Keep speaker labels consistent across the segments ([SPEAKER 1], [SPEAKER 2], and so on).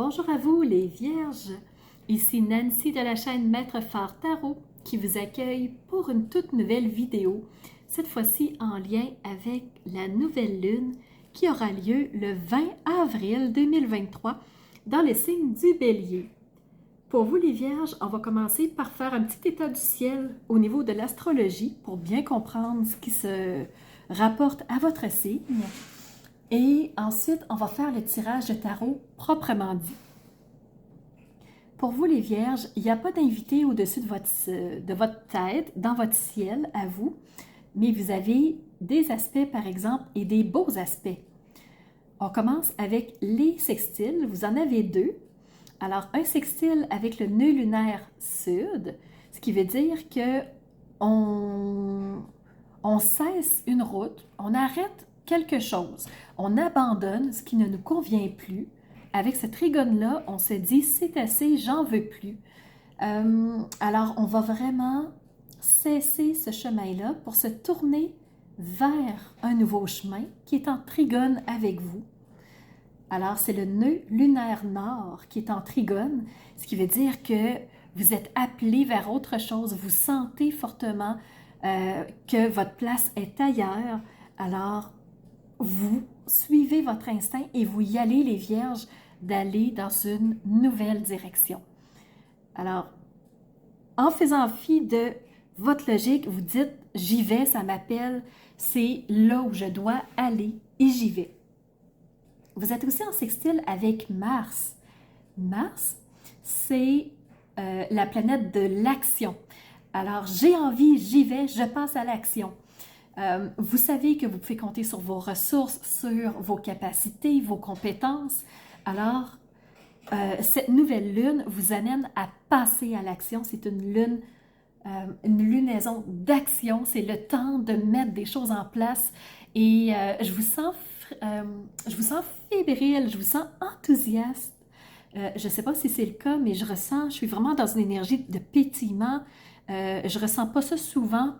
[SPEAKER 1] Bonjour à vous les Vierges, ici Nancy de la chaîne Maître Phare Tarot qui vous accueille pour une toute nouvelle vidéo, cette fois-ci en lien avec la nouvelle lune qui aura lieu le 20 avril 2023 dans le signe du Bélier. Pour vous les Vierges, on va commencer par faire un petit état du ciel au niveau de l'astrologie pour bien comprendre ce qui se rapporte à votre signe. Et ensuite, on va faire le tirage de tarot proprement dit. Pour vous les Vierges, il n'y a pas d'invité au-dessus de votre tête, dans votre ciel, à vous, mais vous avez des aspects, par exemple, et des beaux aspects. On commence avec les sextiles. Vous en avez deux. Alors, un sextile avec le nœud lunaire sud, ce qui veut dire que on cesse une route, on arrête quelque chose, on abandonne ce qui ne nous convient plus. Avec ce trigone-là, on se dit « c'est assez, j'en veux plus ». Alors, on va vraiment cesser ce chemin-là pour se tourner vers un nouveau chemin qui est en trigone avec vous. Alors, c'est le nœud lunaire nord qui est en trigone, ce qui veut dire que vous êtes appelé vers autre chose, vous sentez fortement que votre place est ailleurs. Alors, vous suivez votre instinct et vous y allez, les Vierges, d'aller dans une nouvelle direction. Alors, en faisant fi de votre logique, vous dites « j'y vais, ça m'appelle, c'est là où je dois aller et j'y vais ». Vous êtes aussi en sextile avec Mars. Mars, c'est la planète de l'action. Alors, j'ai envie, j'y vais, je passe à l'action. Vous savez que vous pouvez compter sur vos ressources, sur vos capacités, vos compétences. Alors, cette nouvelle lune vous amène à passer à l'action. C'est une lunaison d'action. C'est le temps de mettre des choses en place. Et je vous sens fébrile, je vous sens enthousiaste. Je ne sais pas si c'est le cas, mais je suis vraiment dans une énergie de pétillement. Je ne ressens pas ça souvent.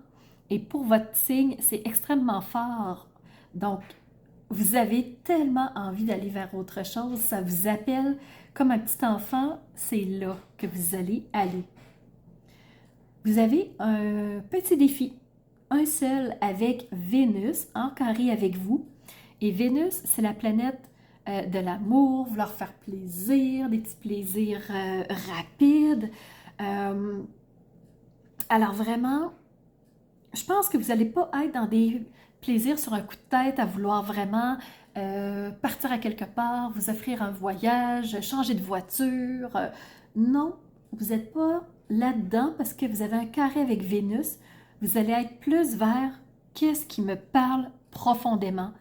[SPEAKER 1] Et pour votre signe, c'est extrêmement fort. Donc, vous avez tellement envie d'aller vers autre chose, ça vous appelle comme un petit enfant, c'est là que vous allez aller. Vous avez un petit défi, un seul avec Vénus, en carré avec vous. Et Vénus, c'est la planète de l'amour, vouloir faire plaisir, des petits plaisirs rapides. Alors vraiment, je pense que vous n'allez pas être dans des plaisirs sur un coup de tête à vouloir vraiment partir à quelque part, vous offrir un voyage, changer de voiture. Non, vous n'êtes pas là-dedans parce que vous avez un carré avec Vénus. Vous allez être plus vers qu'est-ce qui me parle profondément,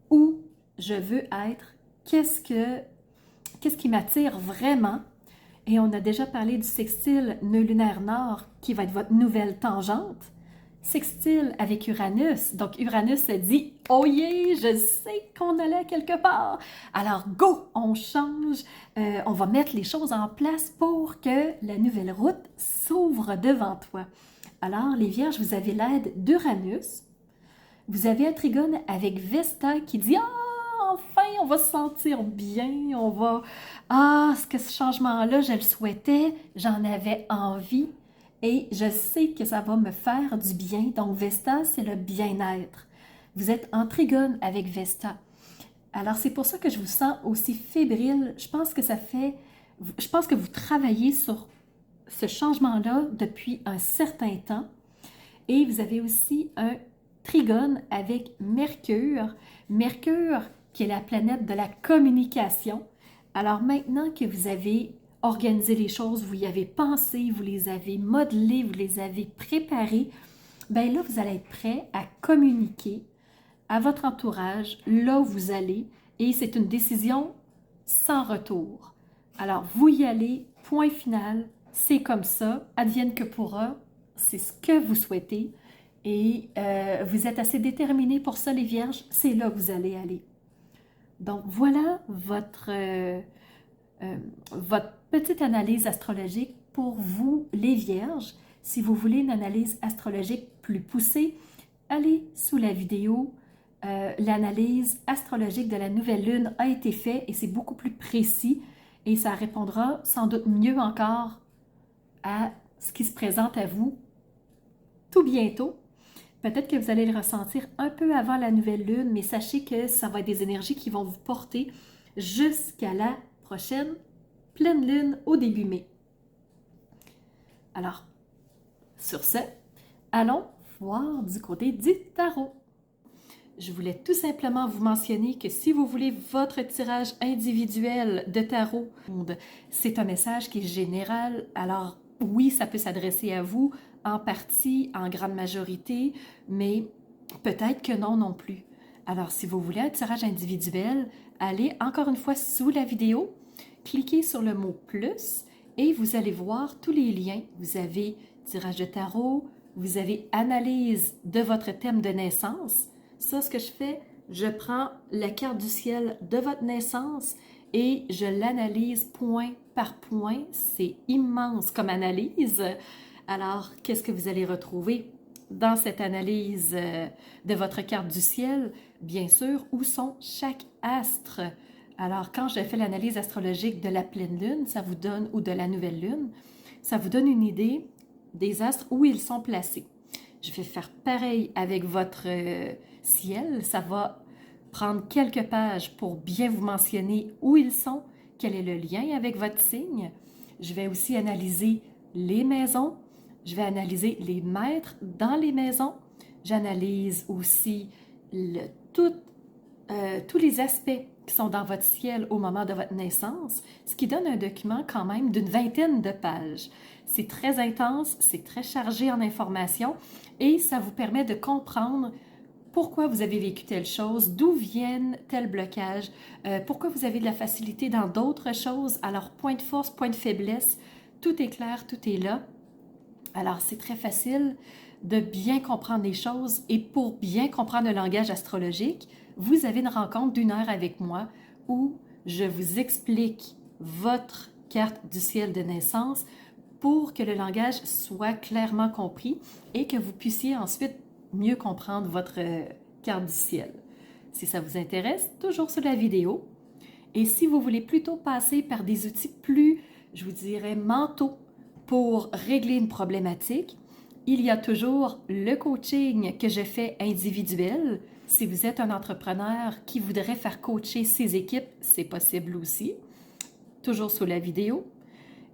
[SPEAKER 1] où je veux être, qu'est-ce qui m'attire vraiment. Et on a déjà parlé du sextile nœud lunaire nord qui va être votre nouvelle tangente. Sextile avec Uranus. Donc, Uranus se dit « Oh yeah, je sais qu'on allait quelque part! Alors, go! On change, on va mettre les choses en place pour que la nouvelle route s'ouvre devant toi. » Alors, les Vierges, vous avez l'aide d'Uranus. Vous avez un trigone avec Vesta qui dit « Ah, enfin, on va se sentir bien, on va... Ah, ce changement-là, je le souhaitais, j'en avais envie. » Et je sais que ça va me faire du bien. Donc, Vesta, c'est le bien-être. Vous êtes en trigone avec Vesta. Alors, c'est pour ça que je vous sens aussi fébrile. Je pense que vous travaillez sur ce changement-là depuis un certain temps. Et vous avez aussi un trigone avec Mercure. Mercure, qui est la planète de la communication. Alors, maintenant que vous avez organisé les choses, vous y avez pensé, vous les avez modelées, vous les avez préparées, bien là, vous allez être prêt à communiquer à votre entourage, là où vous allez, et c'est une décision sans retour. Alors, vous y allez, point final, c'est comme ça, advienne que pourra, c'est ce que vous souhaitez, et vous êtes assez déterminés pour ça, les Vierges, c'est là que vous allez aller. Donc, voilà votre petite analyse astrologique pour vous, les Vierges. Si vous voulez une analyse astrologique plus poussée, allez sous la vidéo. L'analyse astrologique de la nouvelle lune a été faite et c'est beaucoup plus précis. et ça répondra sans doute mieux encore à ce qui se présente à vous tout bientôt. Peut-être que vous allez le ressentir un peu avant la nouvelle lune, mais sachez que ça va être des énergies qui vont vous porter jusqu'à la prochaine pleine lune au début mai. Alors, sur ce, allons voir du côté du tarot. Je voulais tout simplement vous mentionner que si vous voulez votre tirage individuel de tarot, c'est un message qui est général. Alors oui, ça peut s'adresser à vous en partie, en grande majorité, mais peut-être que non plus. Alors si vous voulez un tirage individuel, allez encore une fois sous la vidéo, cliquez sur le mot « plus » et vous allez voir tous les liens. Vous avez tirage de tarot, vous avez analyse de votre thème de naissance. Ça, ce que je fais, je prends la carte du ciel de votre naissance et je l'analyse point par point. C'est immense comme analyse. Alors, qu'est-ce que vous allez retrouver dans cette analyse de votre carte du ciel? Bien sûr, où sont chaque astre? Alors, quand je fais l'analyse astrologique de la pleine lune, ça vous donne, ou de la nouvelle lune, ça vous donne une idée des astres où ils sont placés. Je vais faire pareil avec votre ciel. Ça va prendre quelques pages pour bien vous mentionner où ils sont, quel est le lien avec votre signe. Je vais aussi analyser les maisons. Je vais analyser les maîtres dans les maisons. J'analyse aussi tous les aspects qui sont dans votre ciel au moment de votre naissance, ce qui donne un document quand même d'une 20aine de pages. C'est très intense, c'est très chargé en informations et ça vous permet de comprendre pourquoi vous avez vécu telle chose, d'où viennent tels blocages, pourquoi vous avez de la facilité dans d'autres choses. Alors, point de force, point de faiblesse, tout est clair, tout est là. Alors, c'est très facile de bien comprendre les choses et pour bien comprendre le langage astrologique, vous avez une rencontre d'1 heure avec moi où je vous explique votre carte du ciel de naissance pour que le langage soit clairement compris et que vous puissiez ensuite mieux comprendre votre carte du ciel. Si ça vous intéresse, toujours sur la vidéo. Et si vous voulez plutôt passer par des outils plus, je vous dirais, mentaux pour régler une problématique, il y a toujours le coaching que je fais individuel. Si vous êtes un entrepreneur qui voudrait faire coacher ses équipes, c'est possible aussi. Toujours sous la vidéo.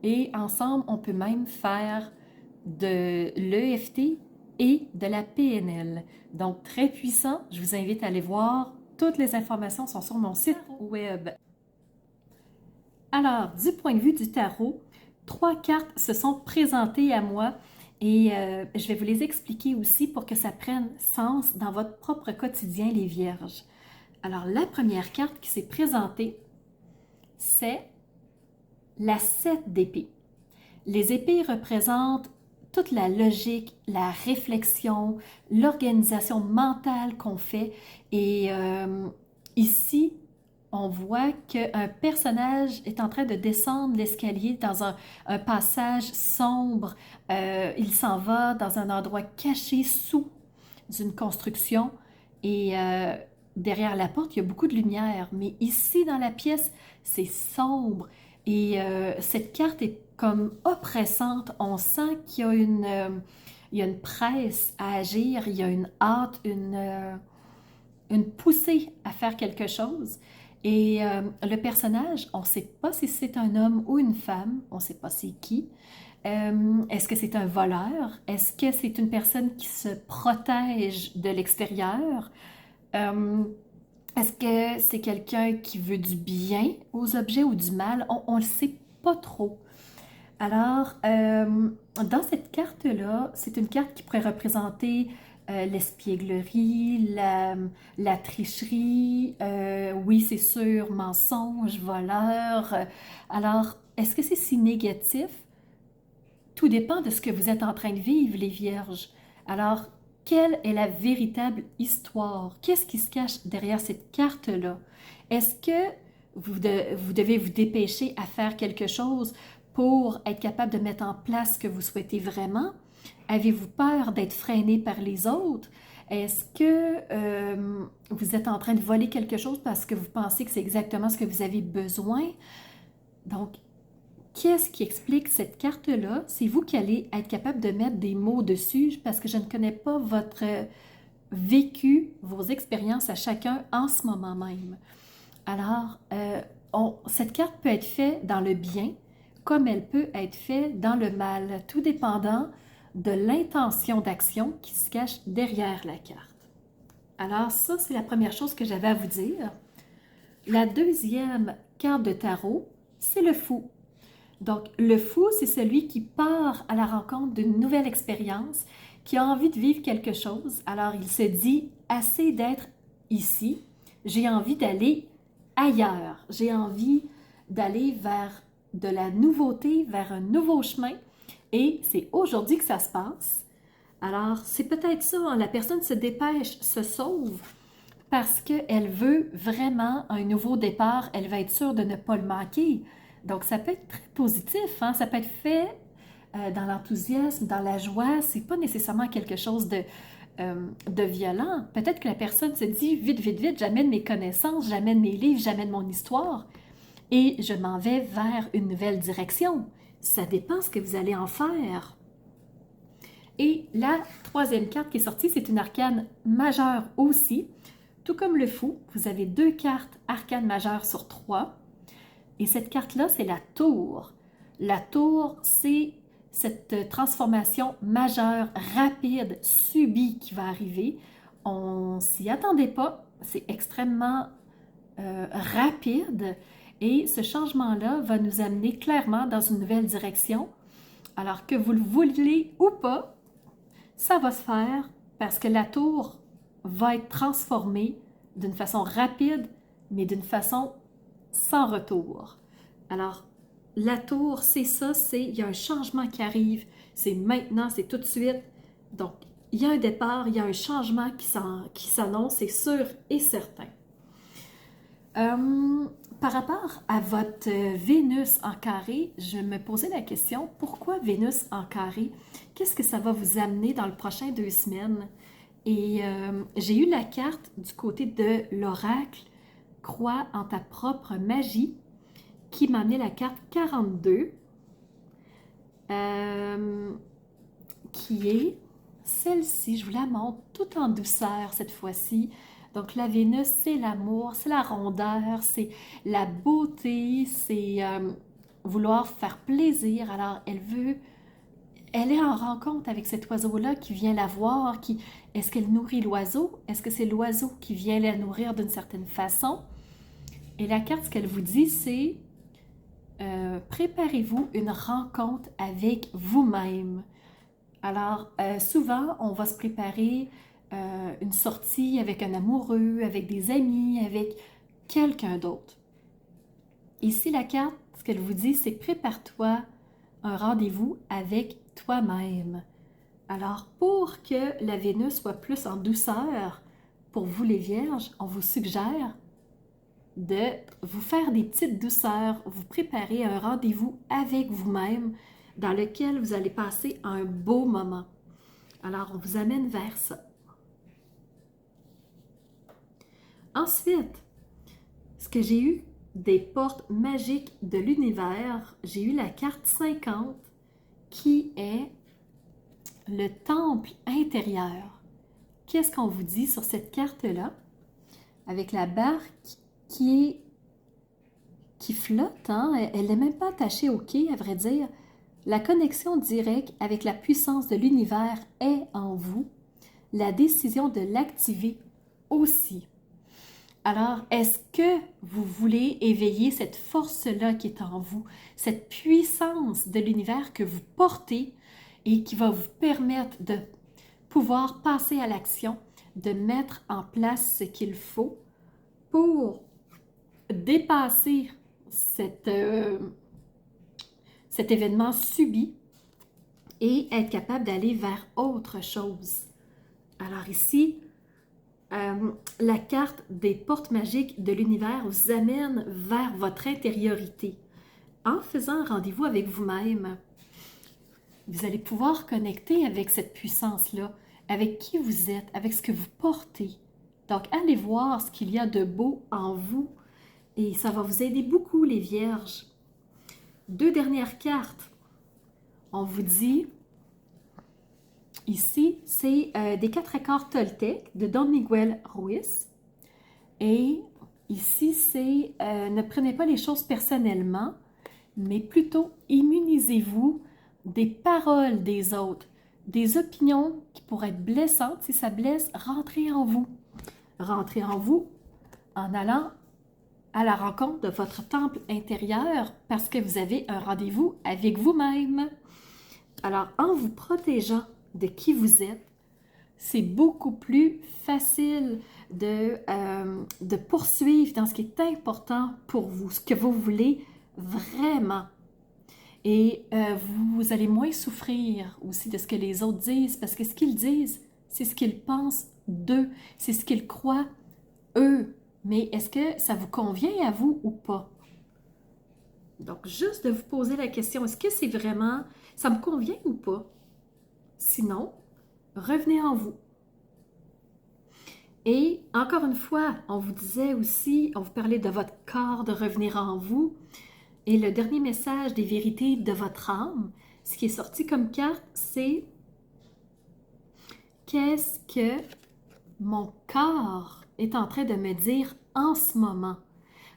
[SPEAKER 1] Et ensemble, on peut même faire de l'EFT et de la PNL. Donc, très puissant. Je vous invite à aller voir. Toutes les informations sont sur mon site web. Alors, du point de vue du tarot, 3 cartes se sont présentées à moi et je vais vous les expliquer aussi pour que ça prenne sens dans votre propre quotidien, les Vierges. Alors, la première carte qui s'est présentée, c'est la 7 d'épée. Les épées représentent toute la logique, la réflexion, l'organisation mentale qu'on fait. Et ici, on voit qu'un personnage est en train de descendre l'escalier dans un passage sombre. Il s'en va dans un endroit caché sous une construction et derrière la porte, il y a beaucoup de lumière. Mais ici, dans la pièce, c'est sombre et cette carte est comme oppressante. On sent qu'il y a une presse à agir, il y a une hâte, une poussée à faire quelque chose. Et le personnage, on ne sait pas si c'est un homme ou une femme, on ne sait pas c'est qui. Est-ce que c'est un voleur? Est-ce que c'est une personne qui se protège de l'extérieur? Est-ce que c'est quelqu'un qui veut du bien aux objets ou du mal? On ne le sait pas trop. Alors, dans cette carte-là, c'est une carte qui pourrait représenter l'espièglerie, la tricherie, oui, c'est sûr, mensonge, voleur. Alors, est-ce que c'est si négatif? Tout dépend de ce que vous êtes en train de vivre, les Vierges. Alors, quelle est la véritable histoire? Qu'est-ce qui se cache derrière cette carte-là? Est-ce que vous devez vous dépêcher à faire quelque chose pour être capable de mettre en place ce que vous souhaitez vraiment? Avez-vous peur d'être freiné par les autres? Est-ce que vous êtes en train de voler quelque chose parce que vous pensez que c'est exactement ce que vous avez besoin? Donc, qu'est-ce qui explique cette carte-là? C'est vous qui allez être capable de mettre des mots dessus parce que je ne connais pas votre vécu, vos expériences à chacun en ce moment même. Alors, cette carte peut être faite dans le bien comme elle peut être faite dans le mal, tout dépendant de l'intention d'action qui se cache derrière la carte. Alors ça, c'est la première chose que j'avais à vous dire. La deuxième carte de tarot, c'est le fou. Donc, le fou, c'est celui qui part à la rencontre d'une nouvelle expérience, qui a envie de vivre quelque chose. Alors, il se dit, assez d'être ici, j'ai envie d'aller ailleurs. J'ai envie d'aller vers de la nouveauté, vers un nouveau chemin. Et c'est aujourd'hui que ça se passe. Alors, c'est peut-être ça, hein, la personne se dépêche, se sauve, parce qu'elle veut vraiment un nouveau départ, elle va être sûre de ne pas le manquer. Donc, ça peut être très positif, hein? Ça peut être fait dans l'enthousiasme, dans la joie. C'est pas nécessairement quelque chose de violent. Peut-être que la personne se dit, vite, vite, vite, j'amène mes connaissances, j'amène mes livres, j'amène mon histoire et je m'en vais vers une nouvelle direction. Ça dépend ce que vous allez en faire. Et la troisième carte qui est sortie, c'est une arcane majeure aussi. Tout comme le fou, vous avez 2 cartes arcanes majeures sur 3. Et cette carte-là, c'est la tour. La tour, c'est cette transformation majeure, rapide, subie qui va arriver. On s'y attendait pas. C'est extrêmement rapide. Et ce changement-là va nous amener clairement dans une nouvelle direction. Alors que vous le vouliez ou pas, ça va se faire parce que la tour va être transformée d'une façon rapide, mais d'une façon sans retour. Alors, la tour, c'est ça, il y a un changement qui arrive, c'est maintenant, c'est tout de suite. Donc, il y a un départ, il y a un changement qui s'annonce, c'est sûr et certain. Par rapport à votre Vénus en carré, je me posais la question, pourquoi Vénus en carré? Qu'est-ce que ça va vous amener dans le prochain 2 semaines? Et j'ai eu la carte du côté de l'oracle, crois en ta propre magie, qui m'a amené la carte 42, qui est celle-ci. Je vous la montre tout en douceur cette fois-ci. Donc la Vénus, c'est l'amour, c'est la rondeur, c'est la beauté, c'est vouloir faire plaisir. Alors elle est en rencontre avec cet oiseau-là qui vient la voir. Est-ce qu'elle nourrit l'oiseau? Est-ce que c'est l'oiseau qui vient la nourrir d'une certaine façon? Et la carte, ce qu'elle vous dit, c'est préparez-vous une rencontre avec vous-même. Alors, souvent, on va se préparer une sortie avec un amoureux, avec des amis, avec quelqu'un d'autre. Ici, la carte, ce qu'elle vous dit, c'est prépare-toi un rendez-vous avec toi-même. Alors, pour que la Vénus soit plus en douceur, pour vous les Vierges, on vous suggère de vous faire des petites douceurs, vous préparer un rendez-vous avec vous-même dans lequel vous allez passer un beau moment. Alors, on vous amène vers ça. Ensuite, ce que j'ai eu des portes magiques de l'univers, j'ai eu la carte 50 qui est le temple intérieur. Qu'est-ce qu'on vous dit sur cette carte-là? Avec la barque qui flotte, hein? Elle n'est même pas attachée au quai, à vrai dire. La connexion directe avec la puissance de l'univers est en vous. La décision de l'activer aussi. Alors, est-ce que vous voulez éveiller cette force-là qui est en vous, cette puissance de l'univers que vous portez et qui va vous permettre de pouvoir passer à l'action, de mettre en place ce qu'il faut pour dépasser cet événement subi et être capable d'aller vers autre chose. Alors ici, la carte des portes magiques de l'univers vous amène vers votre intériorité. En faisant un rendez-vous avec vous-même, vous allez pouvoir connecter avec cette puissance-là, avec qui vous êtes, avec ce que vous portez. Donc, allez voir ce qu'il y a de beau en vous et ça va vous aider beaucoup, les Vierges. 2 dernières cartes. On vous dit, ici, c'est des 4 accords Toltec de Don Miguel Ruiz. Et ici, c'est ne prenez pas les choses personnellement, mais plutôt immunisez-vous des paroles des autres, des opinions qui pourraient être blessantes. Si ça blesse, rentrez en vous. Rentrez en vous en allant à la rencontre de votre temple intérieur parce que vous avez un rendez-vous avec vous-même. Alors, en vous protégeant de qui vous êtes, c'est beaucoup plus facile de poursuivre dans ce qui est important pour vous, ce que vous voulez vraiment. Et vous allez moins souffrir aussi de ce que les autres disent, parce que ce qu'ils disent, c'est ce qu'ils pensent d'eux, c'est ce qu'ils croient eux. Mais est-ce que ça vous convient à vous ou pas? Donc, juste de vous poser la question, est-ce que c'est vraiment, ça me convient ou pas? Sinon, revenez en vous. Et encore une fois, on vous disait aussi, on vous parlait de votre corps, de revenir en vous. Et le dernier message des vérités de votre âme, ce qui est sorti comme carte, c'est qu'est-ce que mon corps est en train de me dire en ce moment.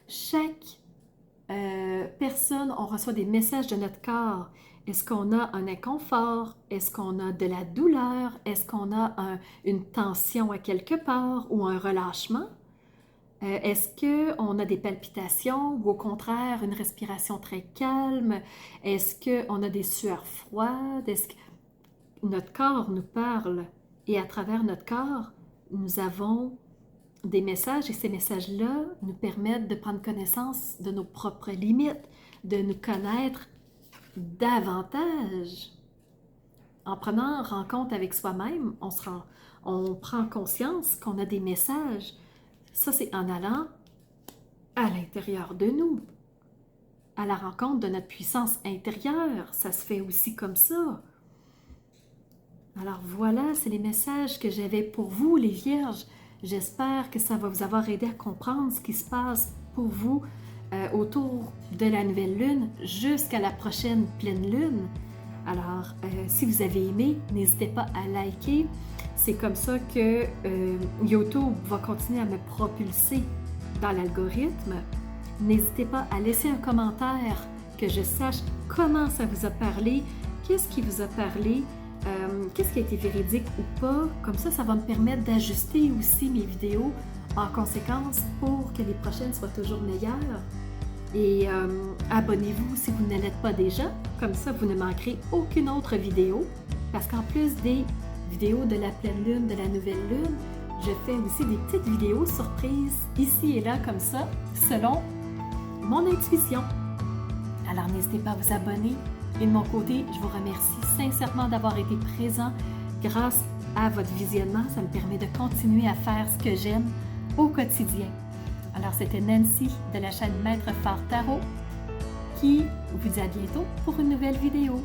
[SPEAKER 1] Chaque personne, on reçoit des messages de notre corps. Est-ce qu'on a un inconfort? Est-ce qu'on a de la douleur? Est-ce qu'on a une tension à quelque part ou un relâchement? Est-ce qu'on a des palpitations ou au contraire une respiration très calme? Est-ce qu'on a des sueurs froides? Est-ce que notre corps nous parle et à travers notre corps, nous avons des messages et ces messages-là nous permettent de prendre connaissance de nos propres limites, de nous connaître davantage. En prenant rencontre avec soi-même, on prend conscience qu'on a des messages. Ça, c'est en allant à l'intérieur de nous, à la rencontre de notre puissance intérieure. Ça se fait aussi comme ça. Alors voilà, c'est les messages que j'avais pour vous, les Vierges. J'espère que ça va vous avoir aidé à comprendre ce qui se passe pour vous autour de la nouvelle lune jusqu'à la prochaine pleine lune. Alors, si vous avez aimé, n'hésitez pas à liker. C'est comme ça que YouTube va continuer à me propulser dans l'algorithme. N'hésitez pas à laisser un commentaire que je sache comment ça vous a parlé, qu'est-ce qui vous a parlé, qu'est-ce qui a été véridique ou pas. Comme ça, ça va me permettre d'ajuster aussi mes vidéos en conséquence pour que les prochaines soient toujours meilleures. Et abonnez-vous si vous ne l'êtes pas déjà, comme ça vous ne manquerez aucune autre vidéo. Parce qu'en plus des vidéos de la pleine lune, de la nouvelle lune, je fais aussi des petites vidéos surprises ici et là comme ça, selon mon intuition. Alors n'hésitez pas à vous abonner. Et de mon côté, je vous remercie sincèrement d'avoir été présent. Grâce à votre visionnement, ça me permet de continuer à faire ce que j'aime au quotidien. Alors, c'était Nancy de la chaîne Maître Phare Tarot qui vous dit à bientôt pour une nouvelle vidéo.